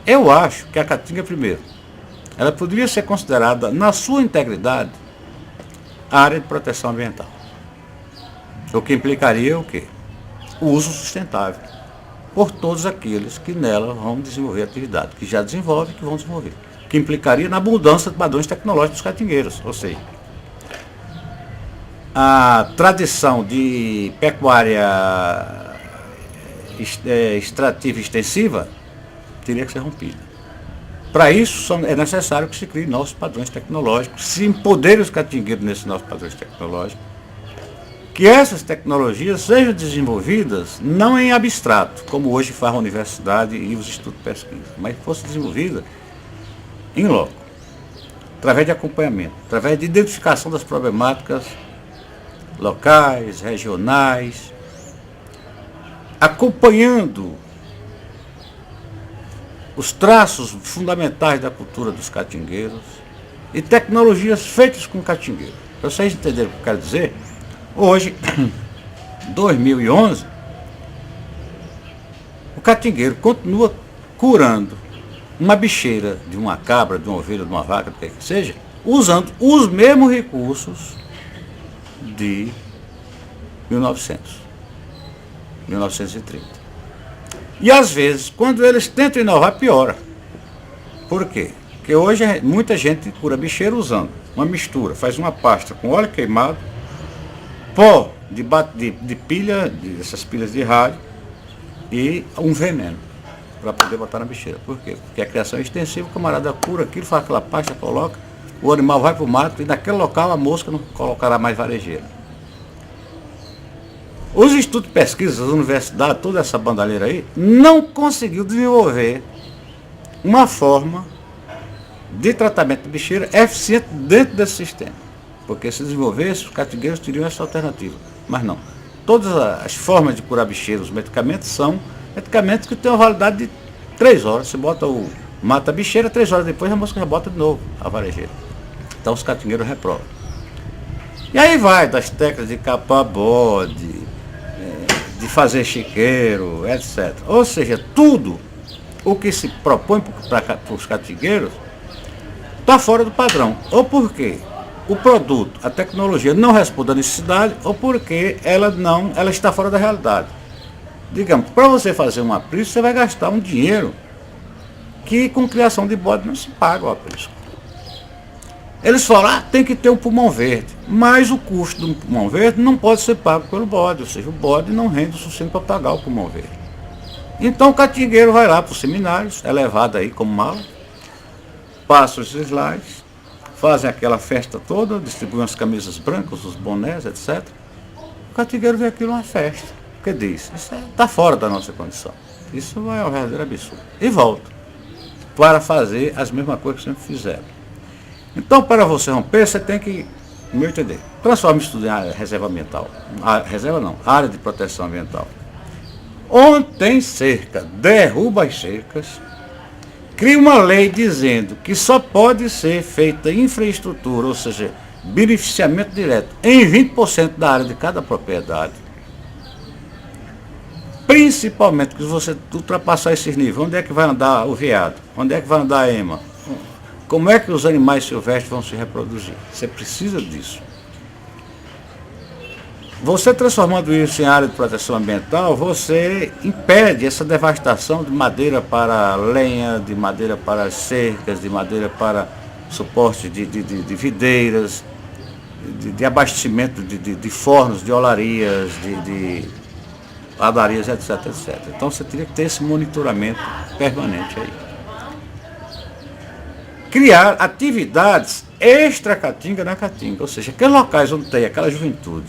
Eu acho que a Caatinga, primeiro, ela poderia ser considerada, na sua integridade, área de proteção ambiental. O que implicaria o quê? O uso sustentável por todos aqueles que nela vão desenvolver atividade, que já desenvolvem e que vão desenvolver. Que implicaria na mudança de padrões tecnológicos dos catingueiros, ou seja, a tradição de pecuária extrativa extensiva teria que ser rompida. Para isso é necessário que se criem novos padrões tecnológicos, se empoderem os catingueiros nesses novos padrões tecnológicos, que essas tecnologias sejam desenvolvidas não em abstrato, como hoje faz a universidade e os institutos de pesquisa, mas fosse desenvolvida em loco, através de acompanhamento, através de identificação das problemáticas locais, regionais, acompanhando os traços fundamentais da cultura dos catingueiros e tecnologias feitas com catingueiro. Para vocês entenderem o que eu quero dizer, hoje, 2011, o catingueiro continua curando uma bicheira de uma cabra, de uma ovelha, de uma vaca, do que seja, usando os mesmos recursos de 1930. E às vezes, quando eles tentam inovar, piora. Por quê? Porque hoje muita gente cura bicheiro usando uma mistura, faz uma pasta com óleo queimado, pó de pilha, dessas pilhas de rádio, e um veneno para poder botar na bicheira. Por quê? Porque a criação é extensiva, o camarada cura aquilo, faz aquela pasta, coloca, o animal vai para o mato e naquele local a mosca não colocará mais varejeira. Os institutos de pesquisa, as universidades, toda essa bandalheira aí, não conseguiu desenvolver uma forma de tratamento de bicheira eficiente dentro desse sistema. Porque se desenvolvesse, os catingueiros teriam essa alternativa. Mas não. Todas as formas de curar bicheira, os medicamentos, são medicamentos que têm uma validade de 3 horas. Você mata a bicheira, 3 horas depois a mosca já bota de novo a varejeira. Então os catingueiros reprovam. E aí vai das técnicas de capar bode, de fazer chiqueiro, etc. Ou seja, tudo o que se propõe para os catingueiros está fora do padrão. Ou porque o produto, a tecnologia não responde à necessidade, ou porque ela está fora da realidade. Digamos, para você fazer um aprisco, você vai gastar um dinheiro que com criação de bode não se paga o aprisco. Eles falam, tem que ter um pulmão verde, mas o custo do pulmão verde não pode ser pago pelo bode, ou seja, o bode não rende o suficiente para pagar o pulmão verde. Então o catingueiro vai lá para os seminários, é levado aí como mala, passa os slides, fazem aquela festa toda, distribuem as camisas brancas, os bonés, etc. O catingueiro vê aquilo uma festa, porque diz, isso está fora da nossa condição, isso é um verdadeiro absurdo. E volta para fazer as mesmas coisas que sempre fizeram. Então, para você romper, você tem que, no meu entender, transforma isso tudo em área reserva ambiental. Reserva não, área de proteção ambiental. Onde tem cerca, derruba as cercas, cria uma lei dizendo que só pode ser feita infraestrutura, ou seja, beneficiamento direto, em 20% da área de cada propriedade. Principalmente que se você ultrapassar esses níveis, onde é que vai andar o veado? Onde é que vai andar a ema? Como é que os animais silvestres vão se reproduzir? Você precisa disso. Você transformando isso em área de proteção ambiental, você impede essa devastação de madeira para lenha, de madeira para cercas, de madeira para suporte de videiras, de abastecimento de fornos, de olarias, de padarias, etc, etc. Então você teria que ter esse monitoramento permanente aí. Criar atividades extra-caatinga na caatinga, ou seja, aqueles locais onde tem aquela juventude,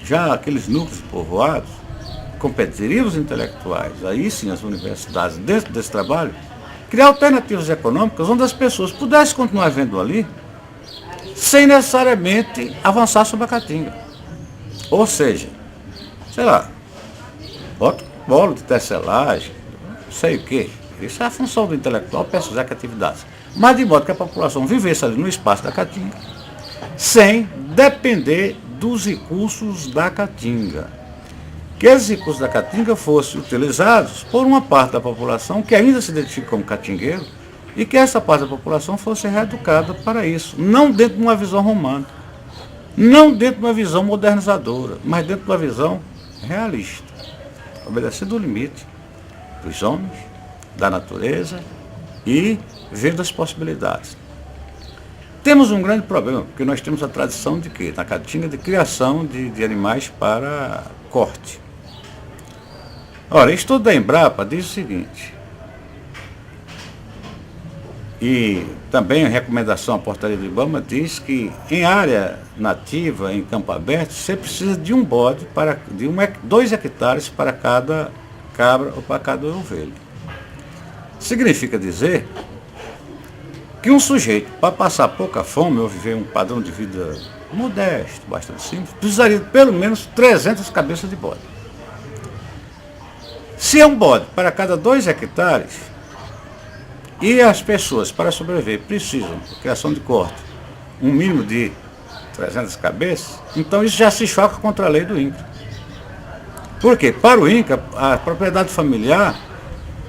já aqueles núcleos povoados, competiriam os intelectuais, aí sim as universidades, dentro desse trabalho, criar alternativas econômicas onde as pessoas pudessem continuar vivendo ali, sem necessariamente avançar sobre a caatinga. Ou seja, sei lá, bota um bolo de tecelagem, não sei o quê. Isso é a função do intelectual, pesquisar atividades. Mas de modo que a população vivesse ali no espaço da caatinga, sem depender dos recursos da caatinga. que esses recursos da caatinga fossem utilizados por uma parte da população que ainda se identifica como catingueiro e que essa parte da população fosse reeducada para isso, não dentro de uma visão romântica, não dentro de uma visão modernizadora, mas dentro de uma visão realista, obedecendo o limite dos homens, da natureza e vendo as possibilidades. Temos um grande problema, porque nós temos a tradição de quê? Na caatinga, de criação de animais para corte. Ora, o estudo da Embrapa diz o seguinte, e também a recomendação à portaria do IBAMA diz que em área nativa, em campo aberto, você precisa de um bode, 2 hectares para cada cabra ou para cada ovelha. Significa dizer que um sujeito, para passar pouca fome ou viver um padrão de vida modesto, bastante simples, precisaria de pelo menos 300 cabeças de bode. Se é um bode para cada 2 hectares, e as pessoas, para sobreviver, precisam, de criação de corte, um mínimo de 300 cabeças, então isso já se choca contra a lei do INCRA. Por quê? Para o INCRA, a propriedade familiar,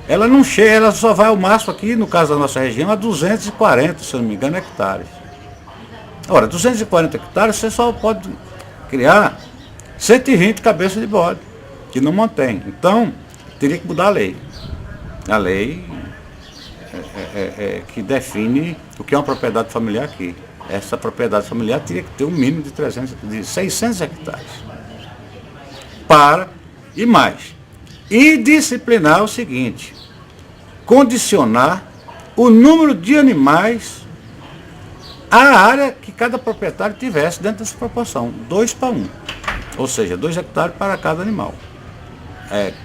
ela não chega, ela só vai ao máximo aqui, no caso da nossa região, a 240, se eu não me engano, hectares. Ora, 240 hectares, você só pode criar 120 cabeças de bode, que não mantém. Então, teria que mudar a lei. A lei que define o que é uma propriedade familiar aqui. Essa propriedade familiar teria que ter um mínimo de 600 hectares. E mais. E disciplinar o seguinte, condicionar o número de animais à área que cada proprietário tivesse dentro dessa proporção, 2 para 1. Ou seja, 2 hectares para cada animal.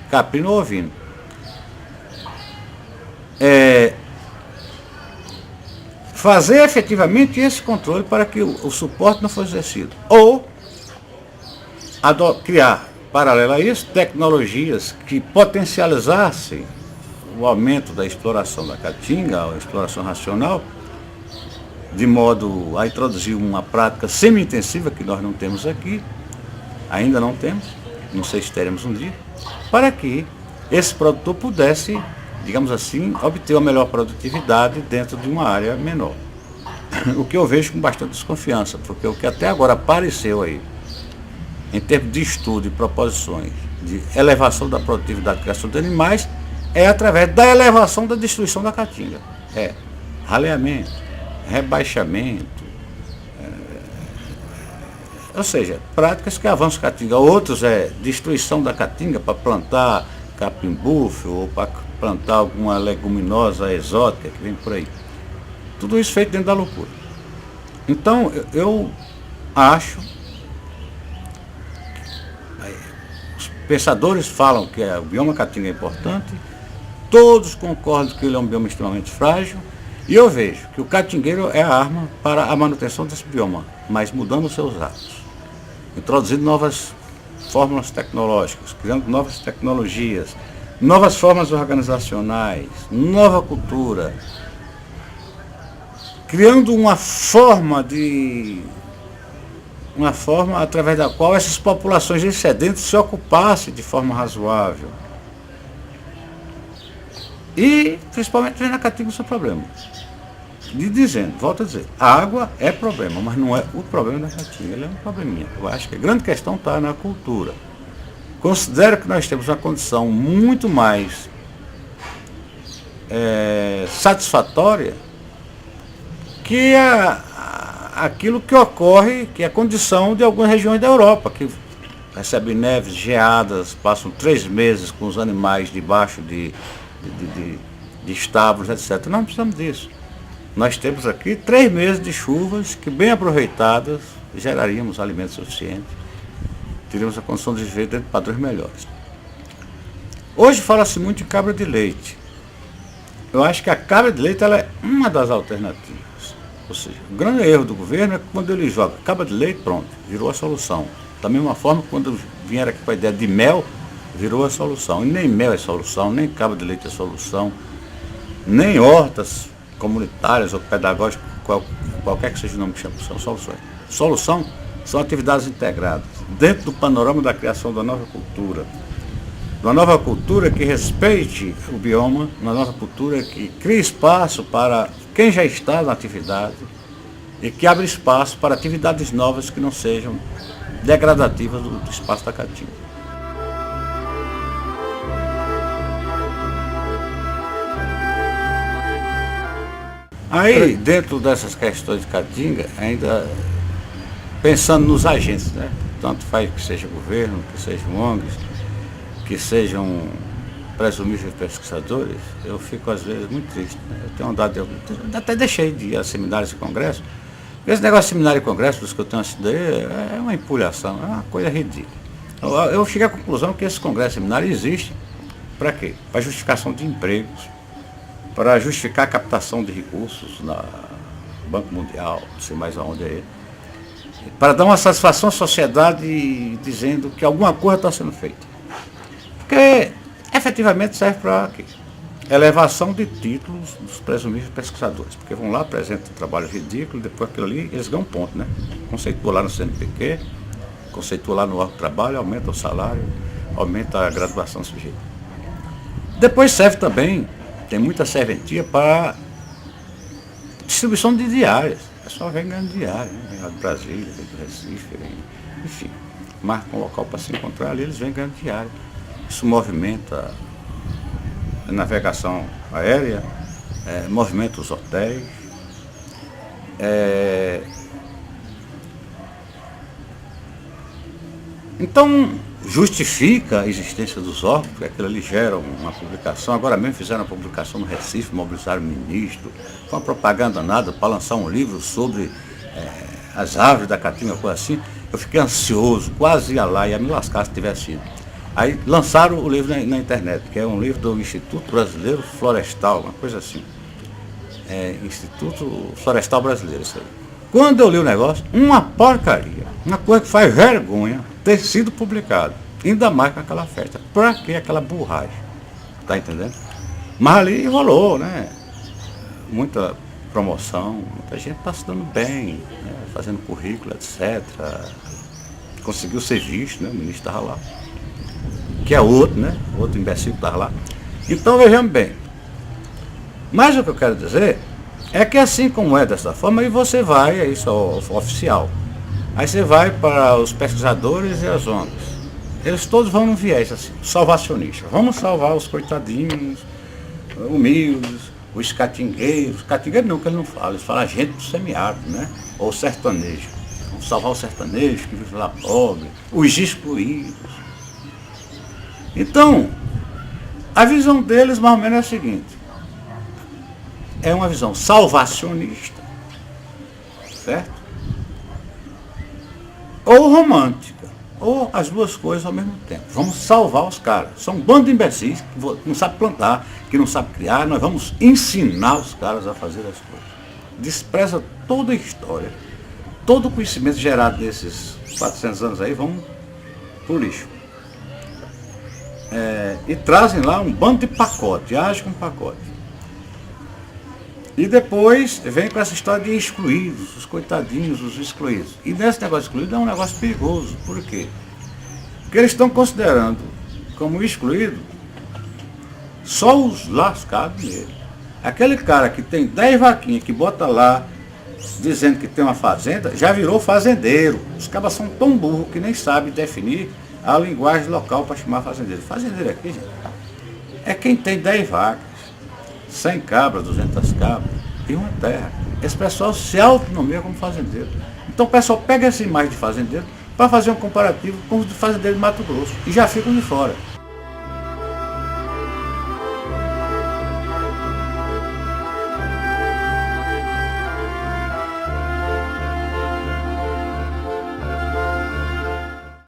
Caprino ou ovino. Fazer efetivamente esse controle para que o suporte não fosse exercido. Ou criar, paralelo a isso, tecnologias que potencializassem o aumento da exploração da caatinga, a exploração racional, de modo a introduzir uma prática semi-intensiva que nós não temos aqui, ainda não temos, não sei se teremos um dia, para que esse produtor pudesse, digamos assim, obter uma melhor produtividade dentro de uma área menor. O que eu vejo com bastante desconfiança, porque o que até agora apareceu aí, em termos de estudo e proposições de elevação da produtividade e criação de animais, é através da elevação da destruição da caatinga. Raleamento, rebaixamento, ou seja, práticas que avançam a caatinga. Outros destruição da caatinga para plantar capim-búfalo ou para plantar alguma leguminosa exótica que vem por aí. Tudo isso feito dentro da loucura. Então, eu acho, os pensadores falam que o bioma caatinga é importante, todos concordam que ele é um bioma extremamente frágil, e eu vejo que o caatingueiro é a arma para a manutenção desse bioma, mas mudando os seus hábitos, introduzindo novas fórmulas tecnológicas, criando novas tecnologias, novas formas organizacionais, nova cultura, criando uma forma através da qual essas populações excedentes se ocupassem de forma razoável. E, principalmente, vem na caatinga o seu problema. Volto a dizer, a água é problema, mas não é o problema da caatinga, ele é um probleminha. Eu acho que a grande questão está na cultura. Considero que nós temos uma condição muito mais satisfatória que aquilo que ocorre, que é a condição de algumas regiões da Europa, que recebem neves, geadas, passam 3 meses com os animais debaixo de estábulos, etc. Não precisamos disso. Nós temos aqui 3 meses de chuvas que, bem aproveitadas, geraríamos alimentos suficientes, teríamos a condição de viver dentro de padrões melhores. Hoje fala-se muito de cabra de leite. Eu acho que a cabra de leite ela é uma das alternativas. Ou seja, o grande erro do governo é que quando ele joga cabra de leite, pronto, virou a solução. Da mesma forma, quando vieram aqui com a ideia de mel, virou a solução. E nem mel é solução, nem cabra de leite é solução, nem hortas comunitárias ou pedagógicas, qualquer que seja o nome que chama, são soluções. Solução são atividades integradas, dentro do panorama da criação da nova cultura, de uma nova cultura que respeite o bioma, uma nova cultura que crie espaço para quem já está na atividade e que abra espaço para atividades novas que não sejam degradativas do espaço da Caatinga. Aí, dentro dessas questões de Caatinga, ainda pensando nos agentes, né? Tanto faz que seja governo, que sejam ONGs, que sejam presumíveis pesquisadores, eu fico às vezes muito triste. Né? Eu tenho andado, eu até deixei de ir a seminários e congressos. Esse negócio de seminário e congresso, dos que eu tenho assistido aí, é uma empulhação, é uma coisa ridícula. Eu cheguei à conclusão que esse congresso e seminário existe para quê? Para justificação de empregos, para justificar a captação de recursos na Banco Mundial, não sei mais aonde é, para dar uma satisfação à sociedade dizendo que alguma coisa está sendo feita. Porque efetivamente serve para quê? Elevação de títulos dos presumíveis pesquisadores, porque vão lá, apresentam um trabalho ridículo, depois aquilo ali, eles ganham um ponto, né? Conceitua lá no CNPq, conceitua lá no órgão de trabalho, aumenta o salário, aumenta a graduação do sujeito. Depois serve também, tem muita serventia para distribuição de diárias. O pessoal vem ganhando diária, né? Vem lá do Brasília, vem do Recife, enfim, marca um local para se encontrar ali, eles vêm ganhando diária. Isso movimenta a navegação aérea, movimenta os hotéis, então justifica a existência dos órgãos, porque aquilo ali gera uma publicação. Agora mesmo fizeram uma publicação no Recife, mobilizaram o ministro, foi uma propaganda nada para lançar um livro sobre as árvores da Caatinga, coisa assim. Eu fiquei ansioso, quase ia lá, ia me lascar se tivesse ido. Aí lançaram o livro na internet, que é um livro do Instituto Brasileiro Florestal, uma coisa assim. Instituto Florestal Brasileiro, isso aí. Quando eu li o negócio, uma porcaria, uma coisa que faz vergonha ter sido publicado, ainda mais com aquela festa. Pra que aquela burragem? Tá entendendo? Mas ali rolou, né? Muita promoção, muita gente está se dando bem, né? Fazendo currículo, etc. Conseguiu ser visto, né? O ministro estava lá. Que é outro, né? Outro imbecil que estava lá. Então vejamos bem. Mas o que eu quero dizer é que assim como é dessa forma, aí você vai, isso é oficial. Aí você vai para os pesquisadores e as ONGs. Eles todos vão num viés assim, salvacionista. Vamos salvar os coitadinhos, humildes, os catingueiros. Catingueiro não, que ele não fala, eles falam a gente do semiárido, né? Ou sertanejo. Vamos salvar os sertanejos que vivem lá pobre, os excluídos. Então, a visão deles mais ou menos é a seguinte, é uma visão salvacionista, certo? Ou romântica, ou as duas coisas ao mesmo tempo. Vamos salvar os caras. São um bando de imbecis que não sabe plantar, que não sabe criar, nós vamos ensinar os caras a fazer as coisas. Despreza toda a história, todo o conhecimento gerado nesses 400 anos aí, vamos pro lixo. E trazem lá um bando de pacote, agem com pacote. E depois vem com essa história de excluídos, os coitadinhos, os excluídos. E nesse negócio de excluído é um negócio perigoso. Por quê? Porque eles estão considerando como excluído só os lascados mesmo. Aquele cara que tem 10 vaquinhas, que bota lá, dizendo que tem uma fazenda, já virou fazendeiro. Os cabas são tão burros que nem sabem definir a linguagem local para chamar fazendeiro. Fazendeiro aqui, gente, é quem tem 10 vacas, 100 cabras, 200 cabras e uma terra. Esse pessoal se autonomia como fazendeiro. Então o pessoal pega essa imagem de fazendeiro para fazer um comparativo com os de fazendeiro de Mato Grosso e já ficam de fora.